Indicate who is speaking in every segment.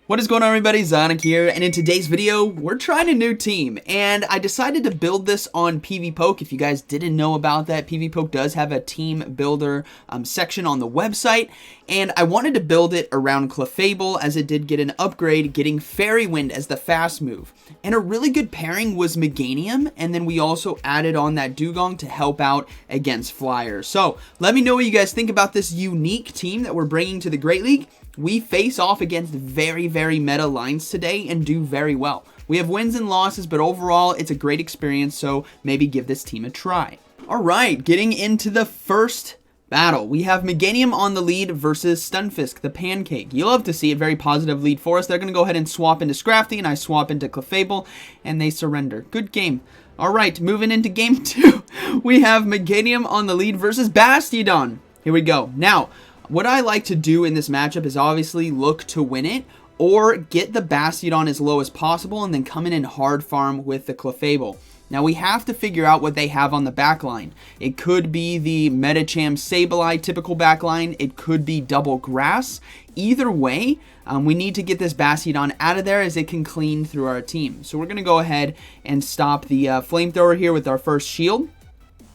Speaker 1: What is going on, everybody? ZyoniK here, and in today's video, we're trying a new team, and I decided to build this on PvPoke. If you guys didn't know about that, PvPoke does have a team builder section on the website, and I wanted to build it around Clefable as it did get an upgrade, getting Fairy Wind as the fast move. And a really good pairing was Meganium, and then we also added on that Dugong to help out against Flyers. So, let me know what you guys think about this unique team that we're bringing to the Great League. We face off against very meta lines today and do very well. We have wins and losses, but overall, it's a great experience, so maybe give this team a try. Alright, getting into the first battle. We have Meganium on the lead versus Stunfisk, the Pancake. You love to see it. Very positive lead for us. They're going to go ahead and swap into Scrafty, and I swap into Clefable, and they surrender. Good game. Alright, moving into game 2. We have Meganium on the lead versus Bastiodon. Here we go. Now, what I like to do in this matchup is obviously look to win it or get the Bastiodon as low as possible and then come in and hard farm with the Clefable. Now we have to figure out what they have on the back line. It could be the Medicham Sableye typical back line. It could be double grass. Either way, we need to get this Bastiodon out of there as it can clean through our team. So we're going to go ahead and stop the flamethrower here with our first shield.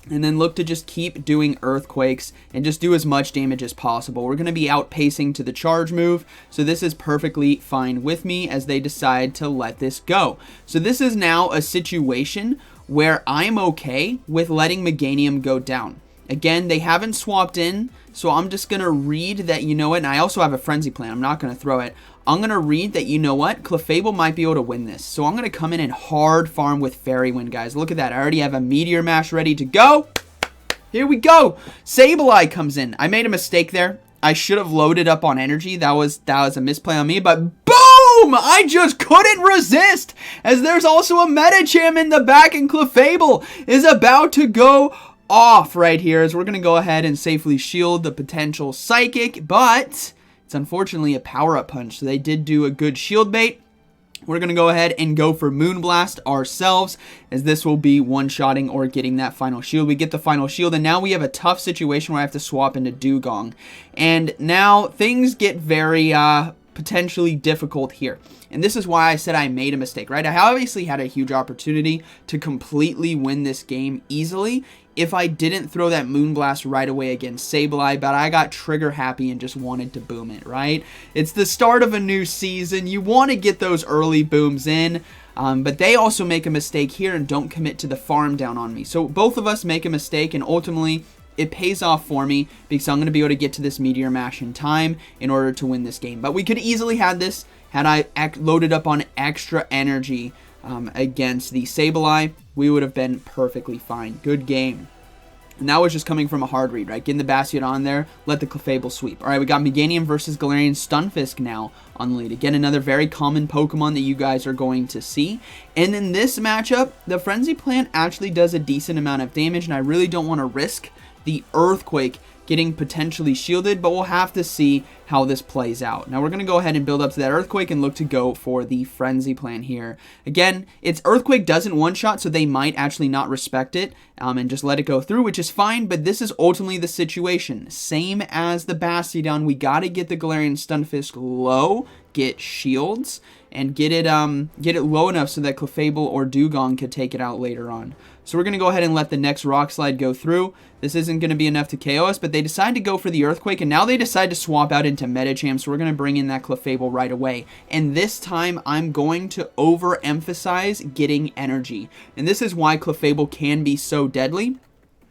Speaker 1: And then look to just keep doing earthquakes and just do as much damage as possible. We're going to be outpacing to the charge move, so this is perfectly fine with me as they decide to let this go. So this is now a situation where I'm okay with letting Meganium go down. Again, they haven't swapped in, so I'm just going to read that, you know what, and I also have a Frenzy Plan. I'm not going to throw it. I'm going to read that, you know what, Clefable might be able to win this. So I'm going to come in and hard farm with Fairy Wind, guys. Look at that. I already have a Meteor Mash ready to go. Here we go. Sableye comes in. I made a mistake there. I should have loaded up on energy. That was a misplay on me, but boom! I just couldn't resist, as there's also a Medicham in the back, and Clefable is about to go off right here, as we're going to go ahead and safely shield the potential Psychic, but it's unfortunately a power-up punch, so they did do a good shield bait. We're going to go ahead and go for Moonblast ourselves, as this will be one-shotting or getting that final shield. We get the final shield, and now we have a tough situation where I have to swap into Dugong. And now things get very potentially difficult here. And this is why I said I made a mistake, right? I obviously had a huge opportunity to completely win this game easily if I didn't throw that Moonblast right away against Sableye, but I got trigger happy and just wanted to boom it, right? It's the start of a new season. You want to get those early booms in, but they also make a mistake here and don't commit to the farm down on me. So both of us make a mistake, and ultimately it pays off for me because I'm going to be able to get to this Meteor Mash in time in order to win this game. But we could easily have this had I loaded up on extra energy against the Sableye. We would have been perfectly fine. Good game. And that was just coming from a hard read, right? Getting the Bastiodon on there, let the Clefable sweep. All right, we got Meganium versus Galarian Stunfisk now on the lead. Again, another very common Pokemon that you guys are going to see. And in this matchup, the Frenzy Plant actually does a decent amount of damage, and I really don't want to risk the Earthquake getting potentially shielded, but we'll have to see how this plays out. Now we're going to go ahead and build up to that Earthquake and look to go for the Frenzy Plan here. Again, its Earthquake doesn't one-shot, so they might actually not respect it and just let it go through, which is fine, but this is ultimately the situation. Same as the Bastiodon, we got to get the Galarian Stunfisk low, get shields, and get it low enough so that Clefable or Dugong could take it out later on. So we're going to go ahead and let the next Rock Slide go through. This isn't going to be enough to KO us, but they decide to go for the Earthquake, and now they decide to swap out into Medicham, so we're going to bring in that Clefable right away. And this time, I'm going to overemphasize getting energy. And this is why Clefable can be so deadly.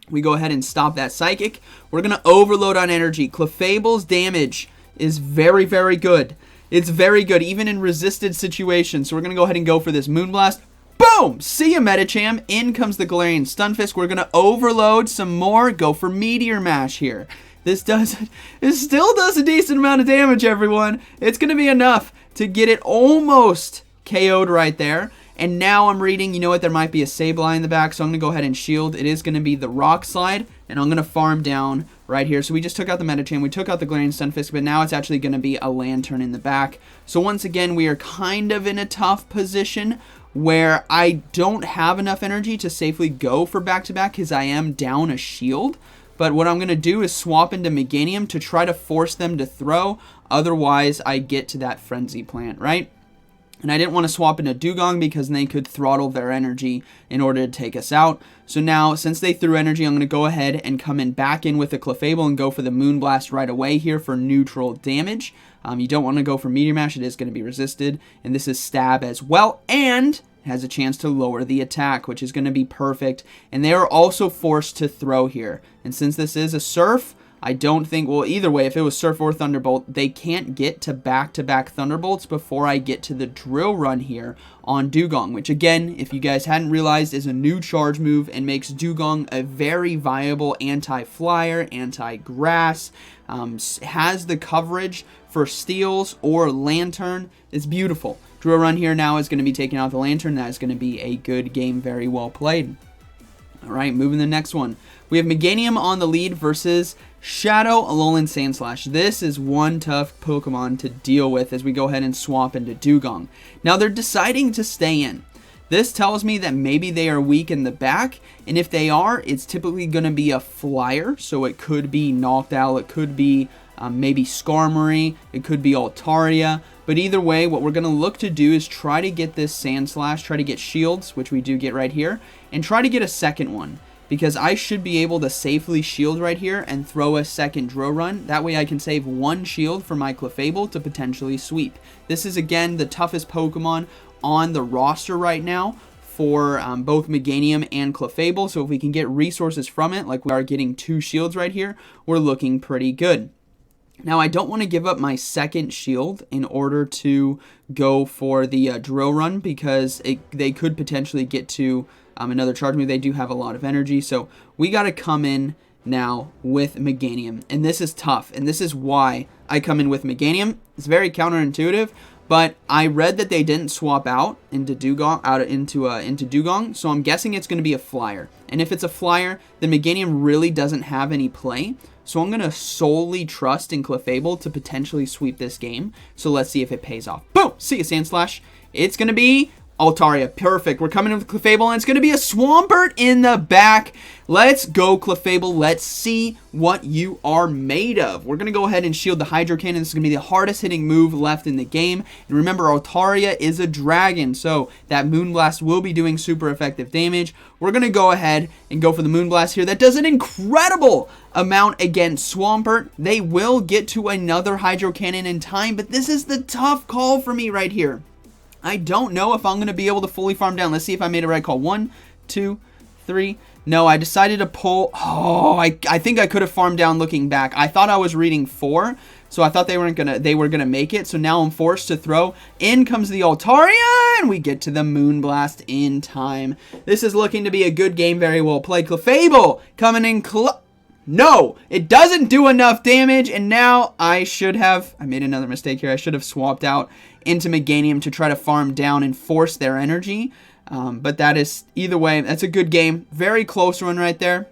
Speaker 1: We go ahead and stop that Psychic. We're going to overload on energy. Clefable's damage is very good. It's very good, even in resisted situations. So we're going to go ahead and go for this Moonblast. Boom! See ya, Medicham. In comes the Galarian Stunfisk. We're going to overload some more. Go for Meteor Mash here. This still does a decent amount of damage, everyone. It's going to be enough to get it almost KO'd right there. And now I'm reading, you know what, there might be a Sableye in the back, so I'm going to go ahead and shield. It is going to be the Rock Slide, and I'm going to farm down right here. So we just took out the Medicham, we took out the Galarian Stunfisk, but now it's actually going to be a Lantern in the back. So once again, we are kind of in a tough position where I don't have enough energy to safely go for back-to-back because I am down a shield. but what I'm going to do is swap into Meganium to try to force them to throw. Otherwise, I get to that Frenzy Plant, right? And I didn't want to swap into Dugong because they could throttle their energy in order to take us out. So now, since they threw energy, I'm going to go ahead and come in back in with the Clefable and go for the Moonblast right away here for neutral damage. You don't want to go for Meteor Mash. It is going to be resisted. And this is Stab as well. And has a chance to lower the attack, which is going to be perfect. And they are also forced to throw here. And since this is a Surf, I don't think, well, either way, if it was Surf or Thunderbolt, they can't get to back-to-back Thunderbolts before I get to the Drill Run here on Dugong, which, again, if you guys hadn't realized, is a new charge move and makes Dugong a very viable anti-flyer, anti-grass, has the coverage for Steals or Lantern. It's beautiful. Drill Run here now is going to be taking out the Lantern. That is going to be a good game, very well played. All right, moving to the next one. We have Meganium on the lead versus Shadow Alolan Sandslash. This is one tough Pokemon to deal with as we go ahead and swap into Dugong. Now, they're deciding to stay in. This tells me that maybe they are weak in the back, and if they are, it's typically going to be a flyer, so it could be Noctowl, it could be maybe Skarmory, it could be Altaria, but either way, what we're going to look to do is try to get this Sandslash, try to get shields, which we do get right here, and try to get a second one, because I should be able to safely shield right here and throw a second Drill Run. That way I can save one shield for my Clefable to potentially sweep. This is, again, the toughest Pokemon on the roster right now for both Meganium and Clefable, so if we can get resources from it, like we are getting 2 shields right here, we're looking pretty good. Now, I don't want to give up my second shield in order to go for the Drill Run, because they could potentially get to another charge move. They do have a lot of energy, so we got to come in now with Meganium, and this is tough, and this is why I come in with Meganium. It's very counterintuitive, but I read that they didn't swap out into Dugong, into Dugong, so I'm guessing it's going to be a flyer. And if it's a flyer, then Meganium really doesn't have any play. So I'm going to solely trust in Clefable to potentially sweep this game. So let's see if it pays off. Boom! See ya, Sandslash. It's going to be Altaria. Perfect. We're coming in with Clefable, and it's going to be a Swampert in the back. Let's go, Clefable. Let's see what you are made of. We're going to go ahead and shield the Hydro Cannon. This is going to be the hardest hitting move left in the game. And remember, Altaria is a dragon, so that Moonblast will be doing super effective damage. We're going to go ahead and go for the Moonblast here. That does an incredible amount against Swampert. They will get to another Hydro Cannon in time, but this is the tough call for me right here. I don't know if I'm going to be able to fully farm down. Let's see if I made a right call. 1, 2, 3. No, I decided to pull. Oh, I think I could have farmed down looking back. I thought I was reading 4, so I thought they were gonna make it. So now I'm forced to throw. In comes the Altaria, and we get to the Moonblast in time. This is looking to be a good game. Very well played. Clefable coming in No, it doesn't do enough damage, and now I made another mistake here. I should have swapped out into Meganium to try to farm down and force their energy. But that is, either way, that's a good game. Very close one right there.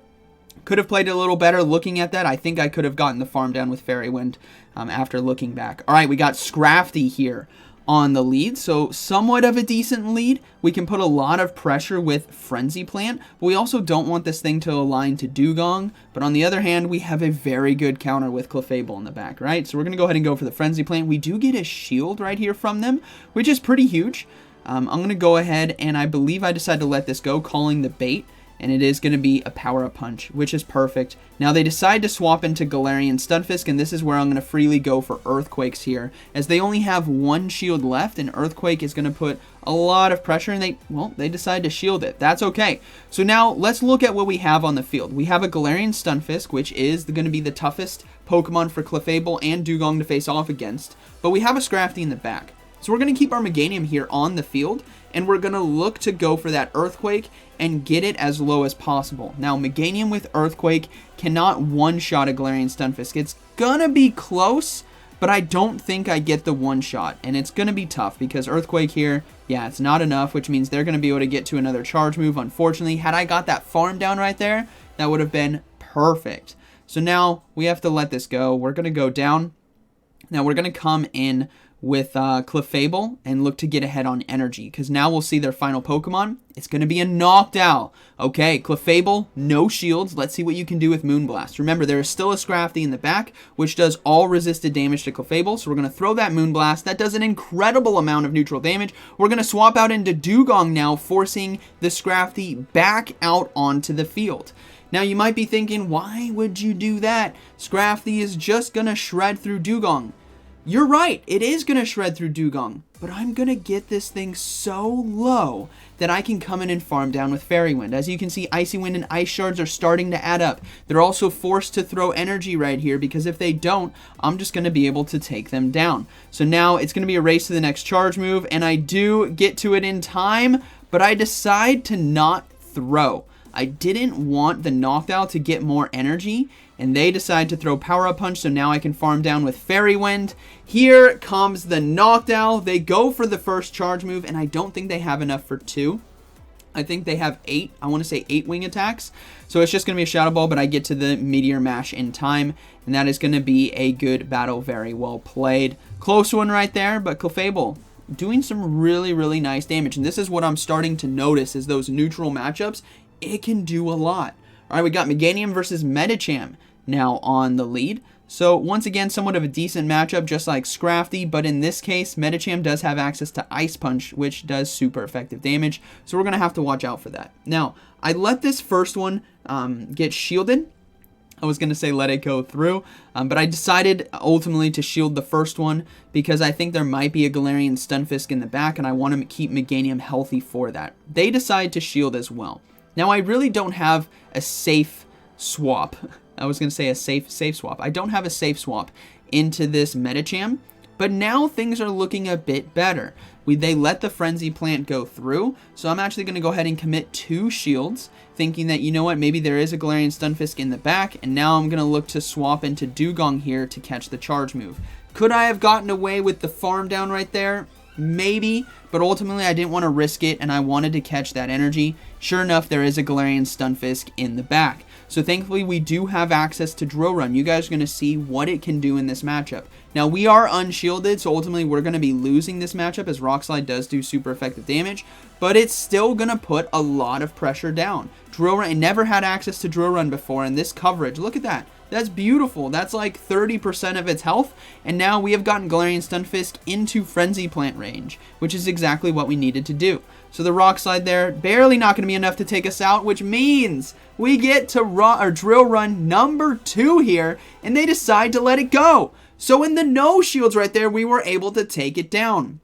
Speaker 1: Could have played it a little better looking at that. I think I could have gotten the farm down with Fairy Wind after looking back. All right, we got Scrafty here on the lead, so somewhat of a decent lead. We can put a lot of pressure with Frenzy Plant, but we also don't want this thing to align to Dugong. But on the other hand, we have a very good counter with Clefable in the back, right? So we're going to go ahead and go for the Frenzy Plant. We do get a shield right here from them, which is pretty huge. I'm going to go ahead, and I believe I decided to let this go, calling the bait. And it is going to be a Power-Up Punch, which is perfect. Now, they decide to swap into Galarian Stunfisk, and this is where I'm going to freely go for Earthquakes here, as they only have 1 shield left, and Earthquake is going to put a lot of pressure, and they decide to shield it. That's okay. So now, let's look at what we have on the field. We have a Galarian Stunfisk, which is going to be the toughest Pokemon for Clefable and Dugong to face off against, but we have a Scrafty in the back. So we're going to keep our Meganium here on the field, and we're going to look to go for that Earthquake and get it as low as possible. Now, Meganium with Earthquake cannot one-shot a Galarian Stunfisk. It's going to be close, but I don't think I get the one-shot, and it's going to be tough because Earthquake here, yeah, it's not enough, which means they're going to be able to get to another charge move. Unfortunately, had I got that farm down right there, that would have been perfect. So now we have to let this go. We're going to go down. Now we're going to come in with Clefable and look to get ahead on energy, because now we'll see their final Pokemon. It's going to be a Noctowl. Okay, Clefable, no shields. Let's see what you can do with Moonblast. Remember, there is still a Scrafty in the back, which does all resisted damage to Clefable, so we're going to throw that Moonblast. That does an incredible amount of neutral damage. We're going to swap out into Dugong now, forcing the Scrafty back out onto the field. Now, you might be thinking, why would you do that? Scrafty is just going to shred through Dugong. You're right, it is going to shred through Dugong, but I'm going to get this thing so low that I can come in and farm down with Fairy Wind. As you can see, Icy Wind and Ice Shards are starting to add up. They're also forced to throw energy right here, because if they don't, I'm just going to be able to take them down. So now it's going to be a race to the next charge move, and I do get to it in time, but I decide to not throw. I didn't want the Noctowl to get more energy, and they decide to throw Power Up Punch, so now I can farm down with Fairy Wind. Here comes the Noctowl. They go for the first charge move, and I don't think they have enough for 2. I think they have 8. I want to say 8 wing attacks. So it's just going to be a Shadow Ball, but I get to the Meteor Mash in time, and that is going to be a good battle. Very well played. Close one right there, but Clefable doing some really, really nice damage. And this is what I'm starting to notice, is those neutral matchups. It can do a lot. All right, we got Meganium versus Medicham now on the lead. So once again, somewhat of a decent matchup, just like Scrafty, but in this case, Medicham does have access to Ice Punch, which does super effective damage. So we're going to have to watch out for that. Now, I let this first one get shielded. I was going to say let it go through, but I decided ultimately to shield the first one because I think there might be a Galarian Stunfisk in the back, and I want to keep Meganium healthy for that. They decide to shield as well. Now, I really don't have a safe swap. I was going to say a safe swap. I don't have a safe swap into this Medicham, but now things are looking a bit better. They let the Frenzy Plant go through, so I'm actually going to go ahead and commit 2 shields, thinking that, you know what, maybe there is a Galarian Stunfisk in the back, and now I'm going to look to swap into Dugong here to catch the charge move. Could I have gotten away with the farm down right there? Maybe, but ultimately I didn't want to risk it, and I wanted to catch that energy. Sure enough, there is a Galarian Stunfisk in the back. So thankfully, we do have access to Drill Run. You guys are going to see what it can do in this matchup. Now, we are unshielded, so ultimately we're going to be losing this matchup, as Rock Slide does do super effective damage, but it's still going to put a lot of pressure down. Drill Run, I never had access to Drill Run before, and this coverage, look at that. That's beautiful. That's like 30% of its health, and now we have gotten Galarian Stunfisk into Frenzy Plant range, which is exactly what we needed to do. So the Rock Slide there, barely not going to be enough to take us out, which means we get to Drill Run number 2 here, and they decide to let it go. So in the no shields right there, we were able to take it down.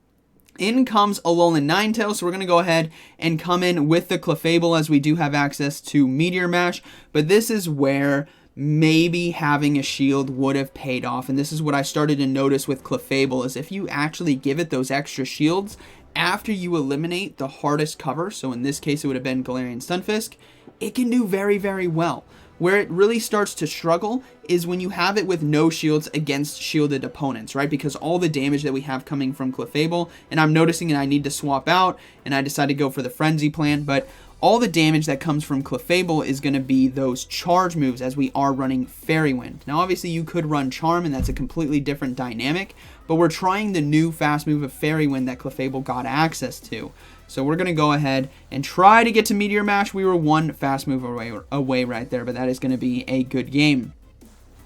Speaker 1: In comes Alolan Ninetales, so we're going to go ahead and come in with the Clefable, as we do have access to Meteor Mash, but this is where maybe having a shield would have paid off, and this is what I started to notice with Clefable, is if you actually give it those extra shields after you eliminate the hardest cover, so in this case it would have been Galarian Stunfisk, it can do very, very well. Where it really starts to struggle is when you have it with no shields against shielded opponents, right? Because all the damage that we have coming from Clefable, and I'm noticing that I need to swap out, and I decided to go for the Frenzy Plant, but all the damage that comes from Clefable is going to be those charge moves, as we are running Fairy Wind. Now, obviously, you could run Charm, and that's a completely different dynamic, but we're trying the new fast move of Fairy Wind that Clefable got access to. So we're going to go ahead and try to get to Meteor Mash. We were one fast move away right there, but that is going to be a good game.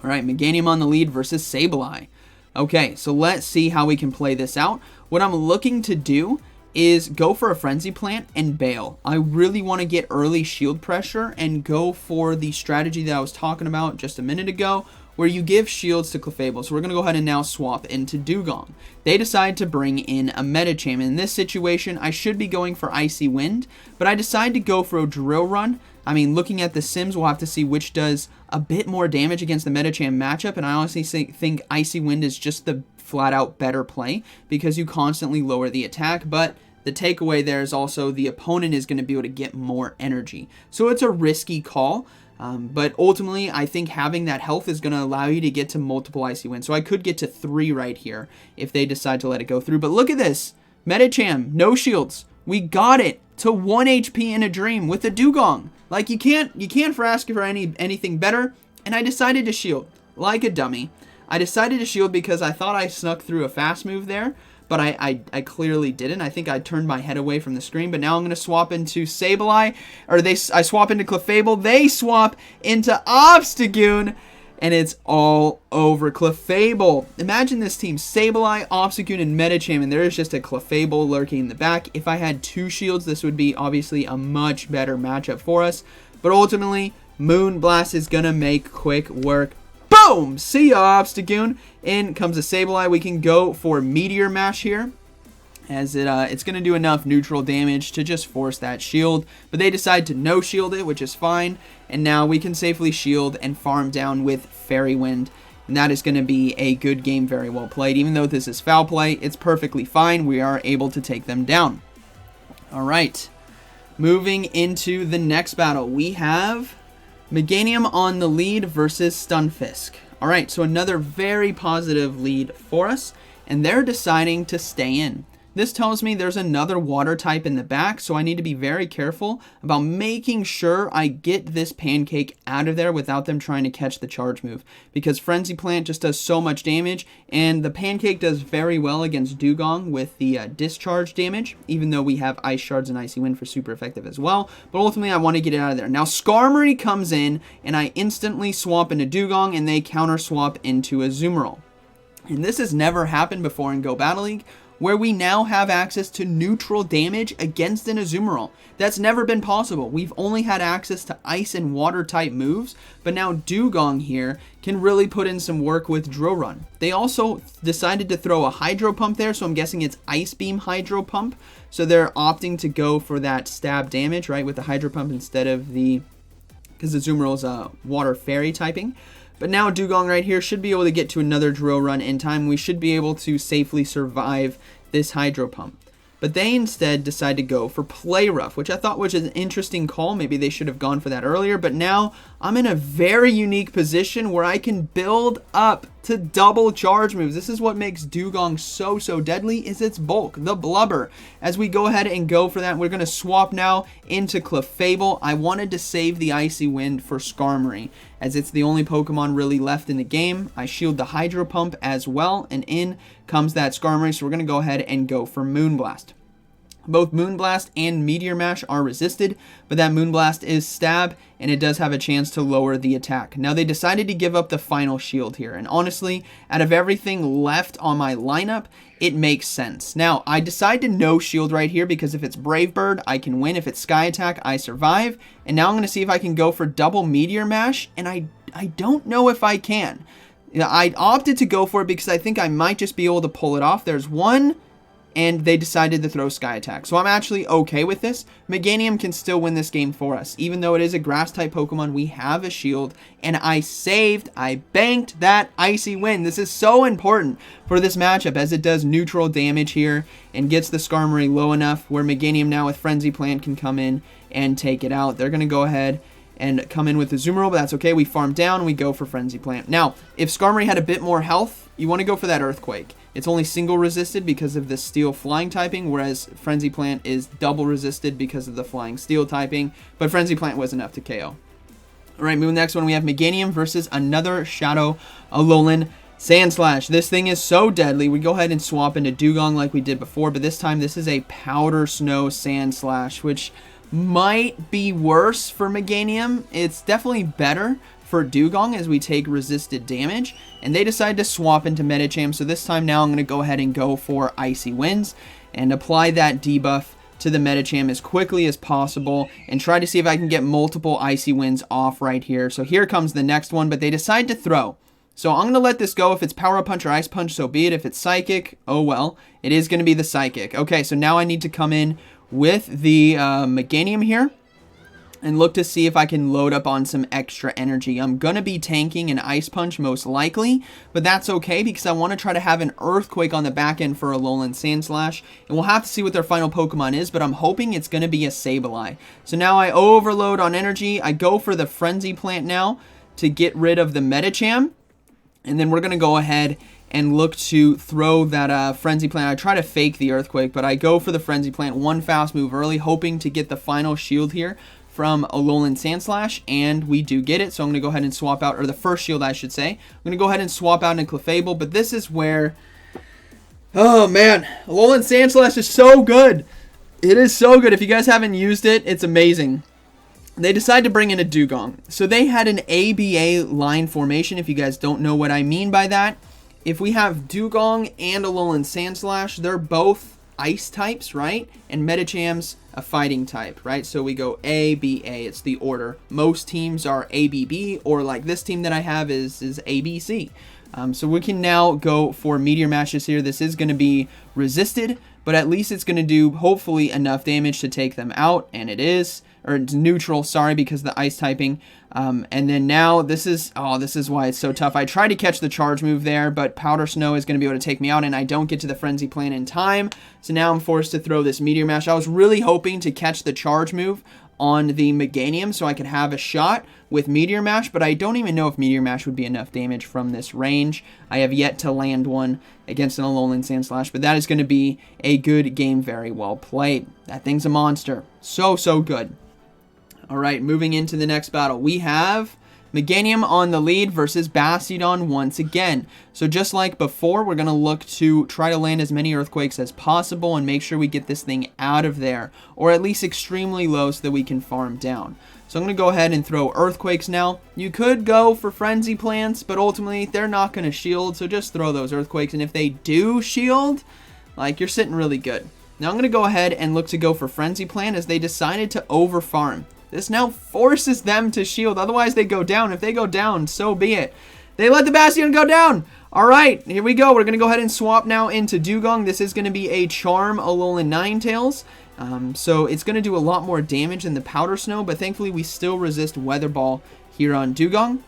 Speaker 1: All right, Meganium on the lead versus Sableye. Okay, so let's see how we can play this out. What I'm looking to do is go for a Frenzy Plant and bail. I really want to get early shield pressure and go for the strategy that I was talking about just a minute ago, where you give shields to Clefable. So we're going to go ahead and now swap into Dugong. They decide to bring in a Medicham. In this situation, I should be going for Icy Wind, but I decide to go for a Drill Run. I mean, looking at the Sims, we'll have to see which does a bit more damage against the Medicham matchup, and I honestly think Icy Wind is just the flat-out better play because you constantly lower the attack, but the takeaway there is also the opponent is going to be able to get more energy. So it's a risky call. But ultimately, I think having that health is going to allow you to get to multiple Icy Winds. So I could get to 3 right here if they decide to let it go through. But look at this. Medicham, no shields. We got it to 1 HP in a dream with a Dugong. Like, you can't ask for anything better. And I decided to shield like a dummy. I decided to shield because I thought I snuck through a fast move there, but I clearly didn't. I think I turned my head away from the screen, but now I'm going to swap into Sableye, or I swap into Clefable, they swap into Obstagoon, and it's all over Clefable. Imagine this team, Sableye, Obstagoon, and Medicham, and there is just a Clefable lurking in the back. If I had 2 shields, this would be obviously a much better matchup for us, but ultimately, Moonblast is going to make quick work. Boom! See ya, Obstagoon. In comes a Sableye. We can go for Meteor Mash here, as it's going to do enough neutral damage to just force that shield. But they decide to no-shield it, which is fine. And now we can safely shield and farm down with Fairy Wind. And that is going to be a good game, very well played. Even though this is foul play, it's perfectly fine. We are able to take them down. Alright. Moving into the next battle, we have Meganium on the lead versus Stunfisk. Alright, so another very positive lead for us, and they're deciding to stay in. This tells me there's another water type in the back, so I need to be very careful about making sure I get this Pancake out of there without them trying to catch the charge move, because Frenzy Plant just does so much damage, and the Pancake does very well against Dugong with the discharge damage, even though we have Ice Shards and Icy Wind for super effective as well, but ultimately I want to get it out of there. Now Skarmory comes in, and I instantly swap into Dugong, and they counter swap into Azumarill. And this has never happened before in Go Battle League, where we now have access to neutral damage against an Azumarill. That's never been possible. We've only had access to ice and water type moves, but now Dugong here can really put in some work with Drill Run. They also decided to throw a Hydro Pump there, so I'm guessing it's Ice Beam Hydro Pump. So they're opting to go for that stab damage, right, with the Hydro Pump instead of the, because Azumarill is a Water Fairy typing. But now Dugong right here should be able to get to another Drill Run in time. We should be able to safely survive this Hydro Pump. But they instead decide to go for Play Rough, which I thought was an interesting call. Maybe they should have gone for that earlier. But now I'm in a very unique position where I can build up to double charge moves. This is what makes Dugong so deadly, is its bulk, the blubber. As we go ahead and go for that, we're going to swap now into Clefable. I wanted to save the Icy Wind for Skarmory, as it's the only Pokemon really left in the game. I shield the Hydro Pump as well, and in comes that Skarmory, so we're going to go ahead and go for Moonblast. Both Moonblast and Meteor Mash are resisted, but that Moonblast is stab, and it does have a chance to lower the attack. Now, they decided to give up the final shield here, and honestly, out of everything left on my lineup, it makes sense. Now, I decide to no shield right here, because if it's Brave Bird, I can win. If it's Sky Attack, I survive. And now I'm going to see if I can go for double Meteor Mash, and I don't know if I can. I opted to go for it because I think I might just be able to pull it off. There's one, and they decided to throw Sky Attack. So I'm actually okay with this. Meganium can still win this game for us. Even though it is a Grass-type Pokemon, we have a shield, and I banked that Icy Wind. This is so important for this matchup, as it does neutral damage here and gets the Skarmory low enough where Meganium now with Frenzy Plant can come in and take it out. They're going to go ahead and come in with the Azumarill, but that's okay. We farm down, we go for Frenzy Plant. Now, if Skarmory had a bit more health, you want to go for that Earthquake. It's only single resisted because of the Steel Flying typing, whereas Frenzy Plant is double resisted because of the Flying Steel typing, but Frenzy Plant was enough to KO. Alright, moving next one, we have Meganium versus another Shadow Alolan Sandslash. This thing is so deadly. We go ahead and swap into Dugong like we did before, but this time this is a Powder Snow Sandslash, which might be worse for Meganium. It's definitely better for Dugong as we take resisted damage, and they decide to swap into Medicham. So this time now I'm going to go ahead and go for Icy Winds and apply that debuff to the Medicham as quickly as possible and try to see if I can get multiple Icy Winds off right here. So here comes the next one, but they decide to throw. So I'm going to let this go. If it's Power Punch or Ice Punch, so be it. If it's Psychic, oh well, it is going to be the Psychic. Okay, so now I need to come in with the Meganium here and look to see if I can load up on some extra energy. I'm going to be tanking an Ice Punch most likely, but that's okay because I want to try to have an Earthquake on the back end for Alolan Sandslash, and we'll have to see what their final Pokemon is, but I'm hoping it's going to be a Sableye. So now I overload on energy. I go for the Frenzy Plant now to get rid of the Medicham, and then we're going to go ahead and look to throw that Frenzy Plant. I try to fake the Earthquake, but I go for the Frenzy Plant, one fast move early, hoping to get the final shield here from Alolan Sandslash, and we do get it. So I'm going to go ahead and swap out, or the first shield, I should say. I'm going to go ahead and swap out into Clefable, but this is where, oh man, Alolan Sandslash is so good. It is so good. If you guys haven't used it, it's amazing. They decided to bring in a Dugong. So they had an ABA line formation, if you guys don't know what I mean by that. If we have Dugong and Alolan Sandslash, they're both ice types, right? And Metacham's a fighting type, right? So we go A, B, A. It's the order. Most teams are ABB, or like this team that I have is ABC. So we can now go for Meteor Mashes here. This is going to be resisted, but at least it's going to do, hopefully, enough damage to take them out, and it is. Or it's neutral, sorry, because of the ice typing. And then now, this is why it's so tough. I tried to catch the charge move there, but Powder Snow is going to be able to take me out, and I don't get to the Frenzy Plant in time. So now I'm forced to throw this Meteor Mash. I was really hoping to catch the charge move on the Meganium so I could have a shot with Meteor Mash, but I don't even know if Meteor Mash would be enough damage from this range. I have yet to land one against an Alolan Sandslash, but that is going to be a good game, very well played. That thing's a monster. So good. Alright, moving into the next battle. We have Meganium on the lead versus Bastiodon once again. So just like before, we're going to look to try to land as many Earthquakes as possible and make sure we get this thing out of there, or at least extremely low so that we can farm down. So I'm going to go ahead and throw Earthquakes now. You could go for Frenzy Plants, but ultimately they're not going to shield, so just throw those Earthquakes, and if they do shield, like, you're sitting really good. Now I'm going to go ahead and look to go for Frenzy Plant as they decided to overfarm. This now forces them to shield. Otherwise, they go down. If they go down, so be it. They let the Bastion go down. All right, here we go. We're going to go ahead and swap now into Dugong. This is going to be a Charm Alolan Ninetales. So it's going to do a lot more damage than the Powder Snow, but thankfully we still resist Weather Ball here on Dugong.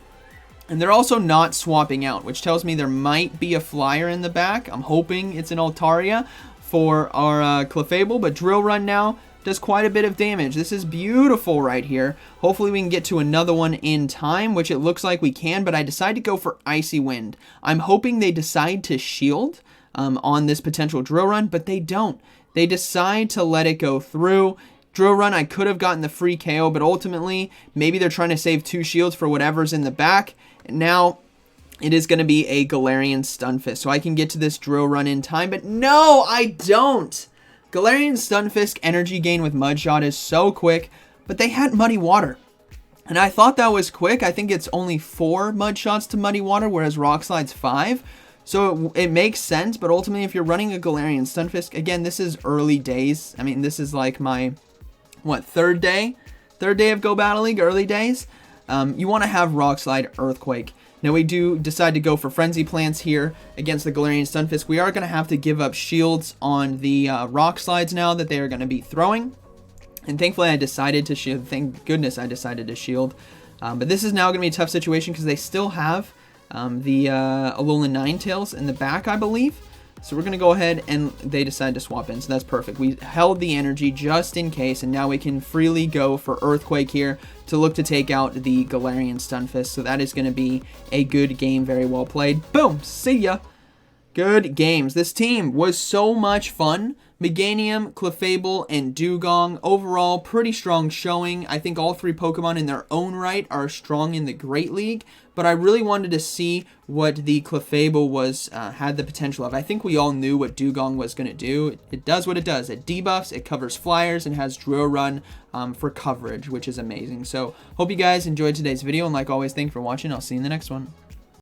Speaker 1: And they're also not swapping out, which tells me there might be a Flyer in the back. I'm hoping it's an Altaria for our Clefable, but Drill Run now does quite a bit of damage. This is beautiful right here. Hopefully we can get to another one in time, which it looks like we can, but I decided to go for Icy Wind. I'm hoping they decide to shield on this potential Drill Run, but they don't. They decide to let it go through. Drill Run, I could have gotten the free KO, but ultimately, maybe they're trying to save 2 shields for whatever's in the back. Now, it is going to be a Galarian Stunfisk, so I can get to this Drill Run in time, but no, I don't! Galarian Stunfisk energy gain with Mud Shot is so quick, but they had Muddy Water. And I thought that was quick. I think it's only 4 Mud Shots to Muddy Water, whereas Rock Slide's 5. So it makes sense, but ultimately if you're running a Galarian Stunfisk, again, this is early days. I mean, this is like my, what, third day? Third day of Go Battle League, early days. You want to have Rock Slide Earthquake. Now we do decide to go for Frenzy Plants here against the Galarian Stunfisk. We are going to have to give up shields on the Rock Slides now that they are going to be throwing. And thankfully I decided to shield. Thank goodness I decided to shield. But this is now going to be a tough situation because they still have the Alolan Ninetales in the back, I believe. So we're going to go ahead and they decide to swap in. So that's perfect. We held the energy just in case, and now we can freely go for Earthquake here to look to take out the Galarian Stunfisk. So that is going to be a good game. Very well played. Boom. See ya. Good games. This team was so much fun. Meganium, Clefable, and Dugong. Overall, pretty strong showing. I think all 3 Pokemon in their own right are strong in the Great League, but I really wanted to see what the Clefable was had the potential of. I think we all knew what Dugong was going to do. It does what it does. It debuffs, it covers flyers, and has Drill Run for coverage, which is amazing. So, hope you guys enjoyed today's video, and like always, thanks for watching. I'll see you in the next one.